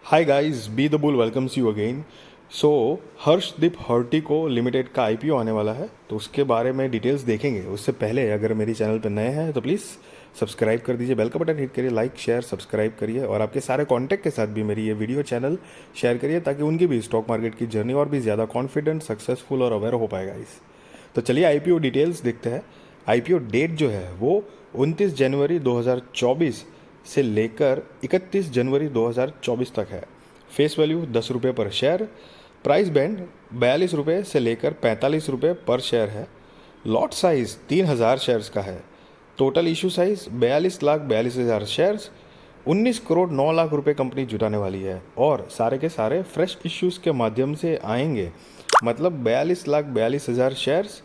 Hi guys, be the bull welcomes you again. So Harshdeep Hortico limited का IPO आने वाला है, तो उसके बारे में डिटेल्स देखेंगे। उससे पहले अगर मेरी चैनल पर नए हैं तो प्लीज़ सब्सक्राइब कर दीजिए, बेल का बटन हिट करिए, लाइक शेयर सब्सक्राइब करिए और आपके सारे कॉन्टैक्ट के साथ भी मेरी ये वीडियो चैनल शेयर करिए ताकि उनकी भी स्टॉक मार्केट की जर्नी और भी ज़्यादा कॉन्फिडेंट, सक्सेसफुल और अवेयर हो पाएगा इस। तो चलिए आईपीओ डिटेल्स देखते हैं। आईपीओ डेट जो है वो 29 जनवरी 2024 से लेकर 31 जनवरी 2024 तक है। फेस वैल्यू 10 रुपये पर शेयर। प्राइस बैंड 42 रुपये से लेकर 45 रुपये पर शेयर है। लॉट साइज 3000 शेयर्स का है। Total issue size 42,42,000 shares. 19 crore 9 lakh रुपए कंपनी जुटाने वाली है और सारे के सारे फ्रेश इश्यूज के माध्यम से आएंगे। मतलब 42,42,000 शेयर्स,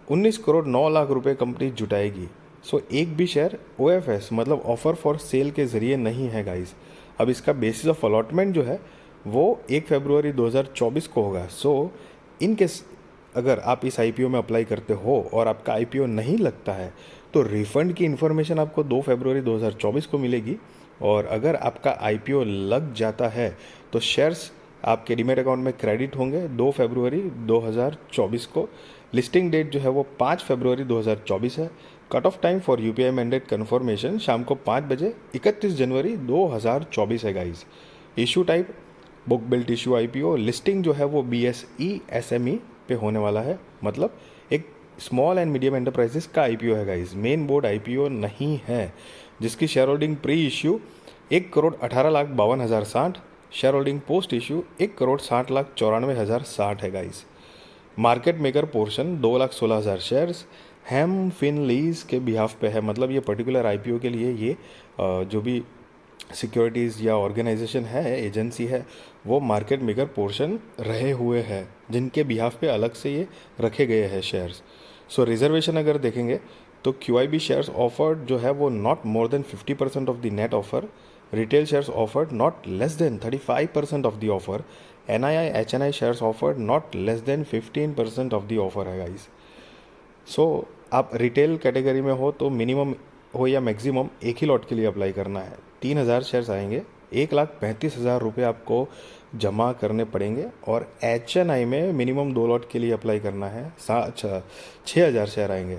19 करोड़ 9 लाख रुपए कंपनी जुटाएगी। सो एक भी शेयर ओएफएस मतलब ऑफर फॉर सेल के ज़रिए नहीं है गाइस। अब इसका बेसिस ऑफ अलॉटमेंट जो है वो 1 फरवरी 2024 को होगा। सो इन केस अगर आप इस आईपीओ में अप्लाई करते हो और आपका आईपीओ नहीं लगता है तो रिफंड की इन्फॉर्मेशन आपको 2 फरवरी 2024 को मिलेगी। और अगर आपका आईपीओ लग जाता है तो शेयर्स आपके डीमेट अकाउंट में क्रेडिट होंगे 2 फरवरी 2024 को। लिस्टिंग डेट जो है वो 5 फरवरी 2024 है। Cut off time for UPI mandate confirmation शाम को 5 बजे 31 जनवरी 2024 है guys. Issue type book built issue IPO. Listing जो है वो बीएसई एसएमई पे होने वाला है, मतलब एक स्मॉल एंड मीडियम एंटरप्राइजेस का आईपीओ है गाइज। मेन बोर्ड आईपीओ नहीं है। जिसकी share holding pre issue 1,18,52,060, share holding post issue 1,60,94,060 है guys. Market maker portion 2,16,000 shares Hem Finlease के बिहाफ पे है। मतलब ये पर्टिकुलर आईपीओ के लिए ये जो भी सिक्योरिटीज़ या ऑर्गेनाइजेशन है, एजेंसी है, वो मार्केट मेकर पोर्शन रहे हुए हैं जिनके बिहाफ पे अलग से ये रखे गए हैं शेयर्स। सो रिजर्वेशन अगर देखेंगे तो क्यूआईबी शेयर्स ऑफर्ड जो है वो not more than 50% of the net offer. Retail shares offered not less than 35% of the offer. NII HNI shares offered not less than 15% of the offer है guys. सो आप retail category में हो तो minimum हो या मैक्सिमम एक ही lot के लिए अप्लाई करना है। 3,000 शेयर्स आएंगे, 1,35,000 रुपये आपको जमा करने पड़ेंगे। और एचएनआई में मिनिमम 2 लॉट के लिए अप्लाई करना है, 6,000 शेयर आएंगे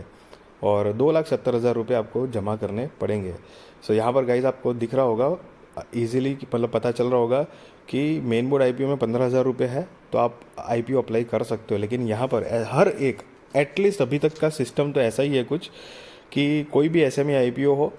और 2,70,000 रुपये आपको जमा करने पड़ेंगे। सो यहाँ पर गाइज आपको दिख रहा होगा ईजिली, मतलब पता चल रहा होगा कि मेन बोर्ड आईपीओ में 15,000 रुपये है तो आप आईपीओ अप्लाई कर सकते हो। लेकिन यहाँ पर हर एक एटलीस्ट अभी तक का सिस्टम तो ऐसा ही है कुछ कि कोई भी एसएमई आईपीओ हो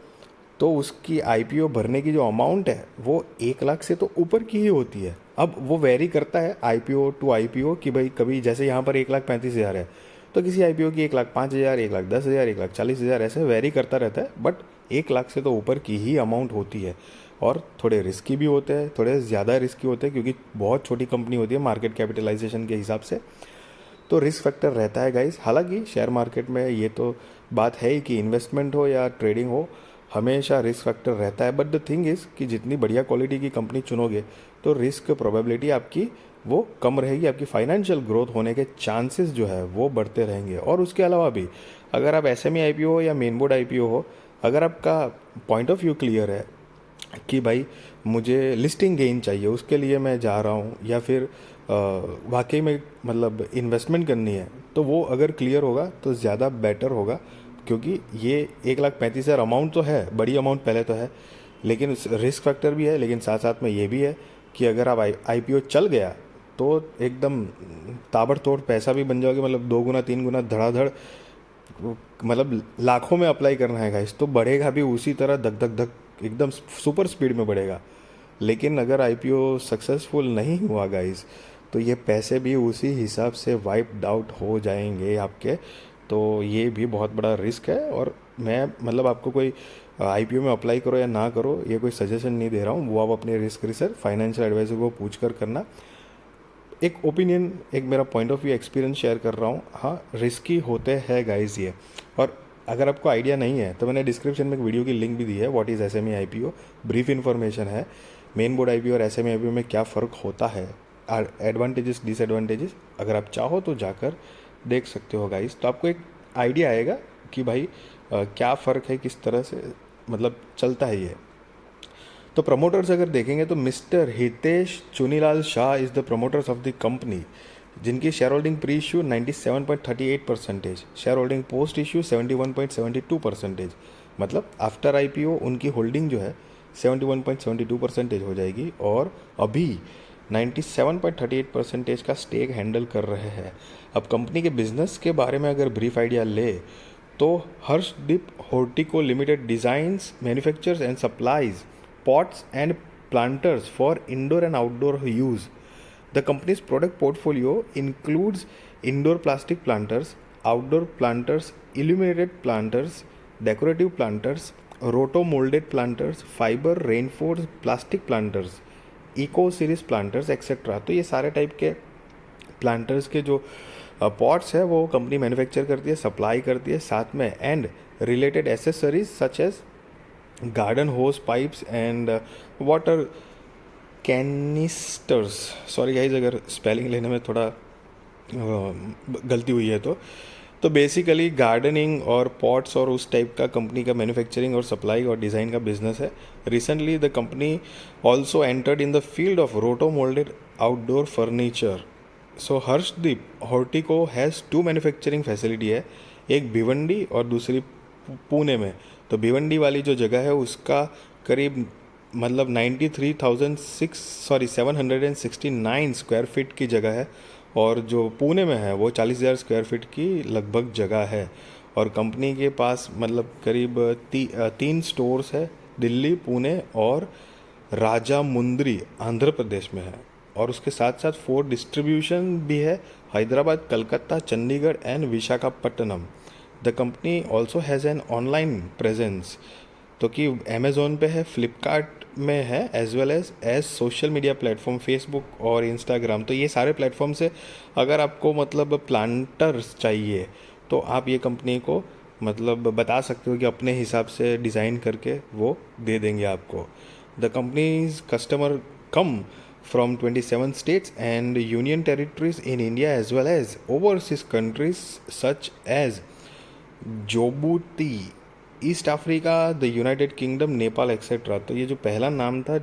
तो उसकी आईपीओ भरने की जो अमाउंट है वो 1 लाख से तो ऊपर की ही होती है। अब वो वेरी करता है आईपीओ टू आईपीओ कि भाई कभी जैसे यहाँ पर 1,35,000 है तो किसी आईपीओ की 1,05,000, 1,10,000, 1,40,000 ऐसे वेरी करता रहता है। बट 1 लाख से तो ऊपर की ही अमाउंट होती है और थोड़े रिस्की भी होते हैं, थोड़े ज़्यादा रिस्की होते हैं क्योंकि बहुत छोटी कंपनी होती है मार्केट कैपिटलाइजेशन के हिसाब से। तो रिस्क फैक्टर रहता है गाइस। हालांकि शेयर मार्केट में ये तो बात है ही कि इन्वेस्टमेंट हो या ट्रेडिंग हो, हमेशा रिस्क फैक्टर रहता है। बट द थिंग इज़ कि जितनी बढ़िया क्वालिटी की कंपनी चुनोगे तो रिस्क प्रोबेबिलिटी आपकी वो कम रहेगी, आपकी फाइनेंशियल ग्रोथ होने के चांसेस जो है वो बढ़ते रहेंगे। और उसके अलावा भी अगर आप एसएमई आईपीओ हो या मेन बोर्ड आईपीओ हो, अगर आपका पॉइंट ऑफ व्यू क्लियर है कि भाई मुझे लिस्टिंग गेन चाहिए, उसके लिए मैं जा रहा हूँ, या फिर वाकई में मतलब इन्वेस्टमेंट करनी है, तो वो अगर क्लियर होगा तो ज़्यादा बेटर होगा। क्योंकि ये 1,35,000 अमाउंट तो है, बड़ी अमाउंट पहले तो है, लेकिन रिस्क फैक्टर भी है। लेकिन साथ साथ में ये भी है कि अगर आप आईपीओ चल गया तो एकदम ताबड़तोड़ पैसा भी बन जाओगे, मतलब 2 गुना 3 गुना धड़ाधड़, मतलब लाखों में अप्लाई करना है गाइस तो बढ़ेगा भी उसी तरह, धक धक धक एकदम सुपर स्पीड में बढ़ेगा। लेकिन अगर आईपीओ सक्सेसफुल नहीं हुआ गाइस तो ये पैसे भी उसी हिसाब से वाइप्ड आउट हो जाएंगे आपके। तो ये भी बहुत बड़ा रिस्क है। और मैं मतलब आपको कोई आईपीओ में अप्लाई करो या ना करो ये कोई सजेशन नहीं दे रहा हूँ, वो आप अपने रिस्क रिसर्च फाइनेंशियल एडवाइजर को पूछ कर करना। एक ओपिनियन, एक मेरा point of view experience share कर रहा हूँ। हाँ, रिस्की होते हैं गाइज ये। और अगर आपको आइडिया नहीं है तो मैंने डिस्क्रिप्शन में एक वीडियो की लिंक भी दी है, what is SME IPO, brief information है मेन बोर्ड आईपीओ और एसएमई आईपीओ में क्या फ़र्क होता है, एडवांटेजेस डिसएडवांटेजेस। अगर आप चाहो तो जाकर देख सकते हो गाइज, तो आपको एक आइडिया आएगा कि भाई क्या फ़र्क है, किस तरह से मतलब चलता है ये। तो प्रमोटर्स अगर देखेंगे तो mister Hitesh Chunilal Shah is the promoters of the company, जिनकी share holding pre issue 97.38%, share holding post issue 71.72%, मतलब आफ्टर आईपीओ उनकी होल्डिंग जो है 71.72% हो जाएगी और अभी 97.38% का स्टेक हैंडल कर रहे हैं। अब कंपनी के बिजनेस के बारे में अगर ब्रीफ आइडिया ले तो Harshdeep Hortico limited designs, manufactures and supplies pots and planters for indoor and outdoor use. The company's product portfolio includes indoor plastic planters, outdoor planters, illuminated planters, decorative planters, roto-molded planters, fiber reinforced plastic planters, eco series planters etc. तो ये सारे type के planters के जो pots है वो company manufacture करती है, सप्लाई करती है, साथ में and related accessories such as garden hose pipes and water canisters. Sorry guys अगर स्पेलिंग लेने में थोड़ा गलती हुई है तो बेसिकली गार्डनिंग और पॉट्स और उस टाइप का कंपनी का मैन्युफैक्चरिंग और सप्लाई और डिज़ाइन का बिजनेस है। Recently the company also entered in the field of roto moulded outdoor furniture. So Harshdeep Hortico has 2 manufacturing facility है, एक भिवंडी और दूसरी पुणे में। तो भिवंडी वाली जो जगह है उसका करीब मतलब 769 स्क्वायर फीट की जगह है और जो पुणे में है वो 40,000 स्क्वायर फीट की लगभग जगह है। और कंपनी के पास मतलब करीब 3 स्टोर्स है, दिल्ली, पुणे और राजामुंद्री आंध्र प्रदेश में है। और उसके साथ साथ 4 डिस्ट्रीब्यूशन भी है, Hyderabad, Calcutta, Chandigarh and Visakhapatnam. The company also has an online presence, तो कि अमेज़ोन पे है, फ्लिपकार्ट में है, as well as social media platform Facebook और इंस्टाग्राम। तो ये सारे प्लेटफॉर्म से अगर आपको मतलब प्लांटर्स चाहिए तो आप ये कंपनी को मतलब बता सकते हो कि अपने हिसाब से डिज़ाइन करके वो दे देंगे आपको। The companies customer come from 27 states and union territories in India as well as overseas countries such as Djibouti, East Africa, the United Kingdom, Nepal etcetera. तो ये जो पहला नाम था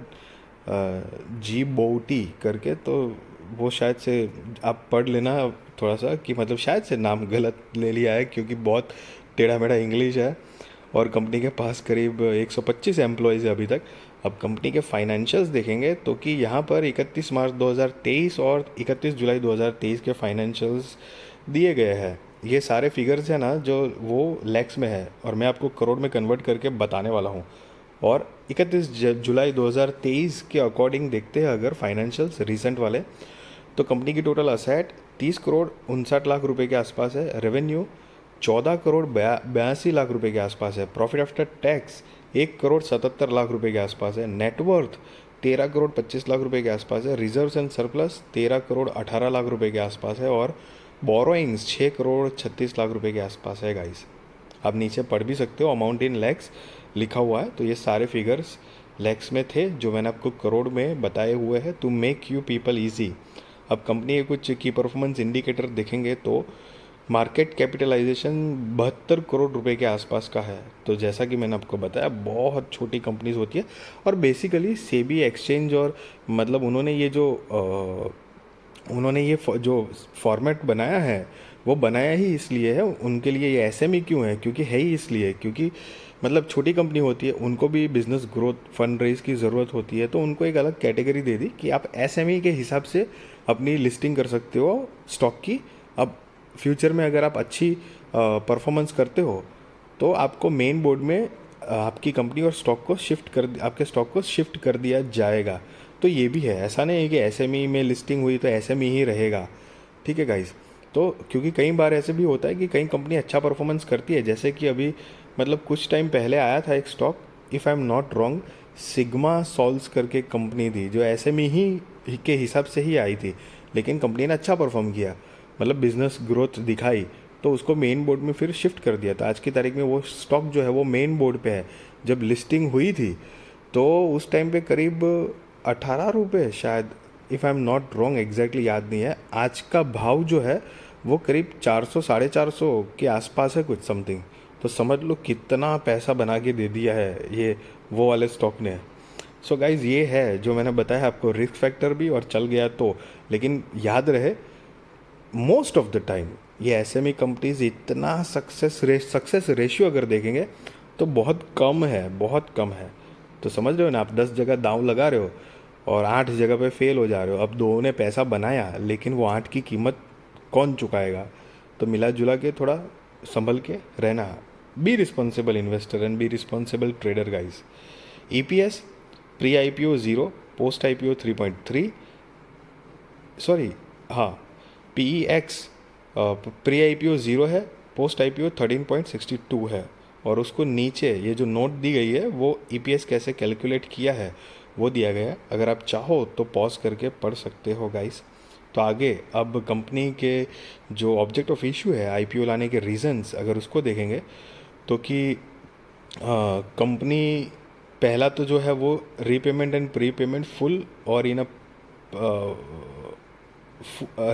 जीबोटी करके, तो वो शायद से आप पढ़ लेना थोड़ा सा कि मतलब शायद से नाम गलत ले लिया है क्योंकि बहुत टेढ़ा मेढ़ा इंग्लिश है। और कंपनी के पास करीब 125 एम्प्लॉयज़ है अभी तक। अब कंपनी के फाइनेंशियल्स देखेंगे तो कि यहाँ पर 31 मार्च 2023 और 31 जुलाई 2023 के फाइनेंशियल्स दिए गए हैं। ये सारे फिगर्स हैं ना जो वो लैक्स में है और मैं आपको करोड़ में कन्वर्ट करके बताने वाला हूँ। और 31 जुलाई 2023 के अकॉर्डिंग देखते हैं अगर फाइनेंशियल्स रिसेंट वाले, तो कंपनी की टोटल असेट 30 करोड़ 59 लाख रुपए के आसपास है, रेवेन्यू 14 करोड़ 82 लाख रुपए के आसपास है, profit after tax 1 crore 77 lakh रुपए के आसपास है, नेटवर्थ 13 करोड़ 25 लाख रुपए के आसपास है, reserves and surplus 13 crore 18 lakh रुपए के आसपास है और बोरोइंग्स 6 करोड़ 36 लाख रुपए के आसपास है। गाइस आप नीचे पढ़ भी सकते हो, अमाउंट इन लैक्स लिखा हुआ है। तो ये सारे फिगर्स लैक्स में थे जो मैंने आपको करोड़ में बताए हुए हैं to make you people easy. अब कंपनी के कुछ की परफॉर्मेंस इंडिकेटर देखेंगे तो मार्केट कैपिटलाइजेशन 72 करोड़ रुपए के आसपास का है। तो जैसा कि मैंने आपको बताया बहुत छोटी कंपनीज होती है और बेसिकली सेबी एक्सचेंज और मतलब उन्होंने ये जो फॉर्मेट बनाया है वो बनाया ही इसलिए है, उनके लिए ये एसएमई क्यों है क्योंकि है ही इसलिए क्योंकि मतलब छोटी कंपनी होती है, उनको भी बिजनेस ग्रोथ फंड रेज की ज़रूरत होती है, तो उनको एक अलग कैटेगरी दे दी कि आप एसएमई के हिसाब से अपनी लिस्टिंग कर सकते हो स्टॉक की। अब फ्यूचर में अगर आप अच्छी परफॉर्मेंस करते हो तो आपको मेन बोर्ड में आपकी कंपनी और आपके स्टॉक को शिफ्ट कर दिया जाएगा। तो ये भी है, ऐसा नहीं है कि एसएमई में लिस्टिंग हुई तो एसएमई ही रहेगा। ठीक है गाइस, तो क्योंकि कई बार ऐसे भी होता है कि कई कंपनी अच्छा परफॉर्मेंस करती है, जैसे कि अभी मतलब कुछ टाइम पहले आया था एक stock, if I am not wrong, sigma souls करके कंपनी थी जो एसएमई ही के हिसाब से ही आई थी, लेकिन कंपनी ने अच्छा परफॉर्म किया, मतलब बिजनेस ग्रोथ दिखाई, तो उसको मेन बोर्ड में फिर शिफ्ट कर दिया। तो आज की तारीख में वो स्टॉक जो है वो मेन बोर्ड पे है। जब लिस्टिंग हुई थी तो उस टाइम पे करीब 18 रुपये शायद, if I am not wrong, exactly याद नहीं है। आज का भाव जो है वो करीब 400 450 के आसपास है कुछ समथिंग। तो समझ लो कितना पैसा बना के दे दिया है ये वो वाले स्टॉक ने। सो गाइज ये है जो मैंने बताया आपको, रिस्क फैक्टर भी और चल गया तो, लेकिन याद रहे मोस्ट ऑफ द टाइम ये एसएमई कंपनीज इतना सक्सेस रेशियो अगर देखेंगे तो बहुत कम है, बहुत कम है। तो समझ रहे हो ना, आप 10 जगह दांव लगा रहे हो और 8 जगह पे फेल हो जा रहे हो। अब दो ने पैसा बनाया लेकिन वो 8 की कीमत कौन चुकाएगा? तो मिला जुला के थोड़ा संभल के रहना। Be responsible investor and be responsible trader guys. EPS pre IPO 0, post IPO 3.3, sorry हाँ, पी एक्स प्री आईपीओ 0 है, पोस्ट आईपीओ 13.62 है। और उसको नीचे ये जो नोट दी गई है वो ईपीएस कैसे कैलकुलेट किया है वो दिया गया है। अगर आप चाहो तो पॉज करके पढ़ सकते हो गाइस। तो आगे अब कंपनी के जो ऑब्जेक्ट ऑफ इशू है आईपीओ लाने के रीजंस अगर उसको देखेंगे तो कि कंपनी पहला तो जो है वो रीपेमेंट एंड प्रीपेमेंट फुल और इन अ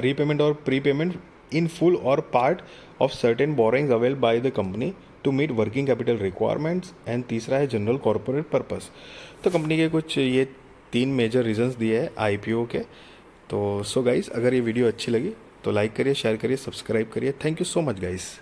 रीपेमेंट और प्रीपेमेंट इन फुल और part of certain borrowings avail by the company to meet working capital requirements. And तीसरा है जनरल कॉर्पोरेट पर्पस। तो कंपनी के कुछ ये 3 मेजर रीजंस दिए हैं आईपीओ के। तो सो गाइस, अगर ये वीडियो अच्छी लगी तो लाइक करिए, शेयर करिए, सब्सक्राइब करिए। Thank you so much guys.